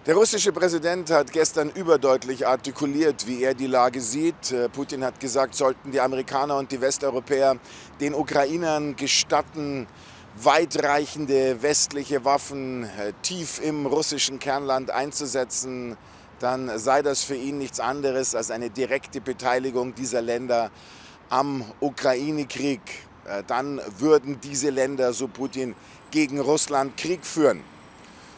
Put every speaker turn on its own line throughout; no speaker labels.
Der russische Präsident hat gestern überdeutlich artikuliert, wie er die Lage sieht. Putin hat gesagt, sollten die Amerikaner und die Westeuropäer den Ukrainern gestatten, weitreichende westliche Waffen tief im russischen Kernland einzusetzen, dann sei das für ihn nichts anderes als eine direkte Beteiligung dieser Länder am Ukraine-Krieg. Dann würden diese Länder, so Putin, gegen Russland Krieg führen.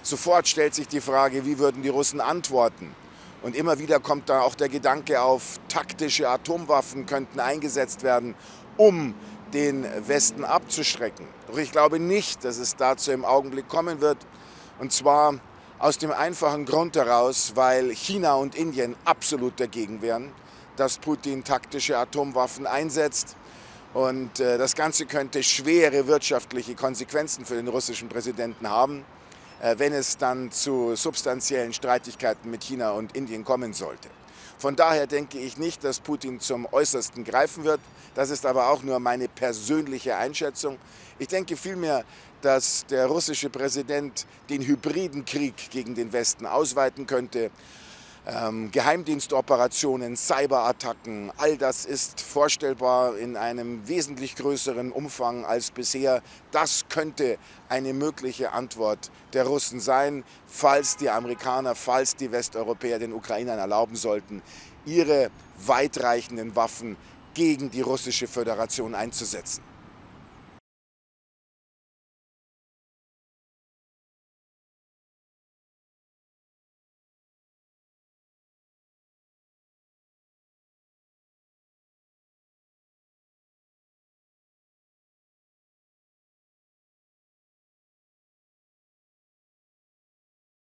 Sofort stellt sich die Frage, wie würden die Russen antworten? Und immer wieder kommt da auch der Gedanke auf, taktische Atomwaffen könnten eingesetzt werden, um den Westen abzuschrecken. Doch ich glaube nicht, dass es dazu im Augenblick kommen wird. Und zwar aus dem einfachen Grund heraus, weil China und Indien absolut dagegen wären, dass Putin taktische Atomwaffen einsetzt. Und das Ganze könnte schwere wirtschaftliche Konsequenzen für den russischen Präsidenten haben, wenn es dann zu substanziellen Streitigkeiten mit China und Indien kommen sollte. Von daher denke ich nicht, dass Putin zum Äußersten greifen wird. Das ist aber auch nur meine persönliche Einschätzung. Ich denke vielmehr, dass der russische Präsident den hybriden Krieg gegen den Westen ausweiten könnte. Geheimdienstoperationen, Cyberattacken, all das ist vorstellbar in einem wesentlich größeren Umfang als bisher. Das könnte eine mögliche Antwort der Russen sein, falls die Amerikaner, falls die Westeuropäer den Ukrainern erlauben sollten, ihre weitreichenden Waffen gegen die russische Föderation einzusetzen.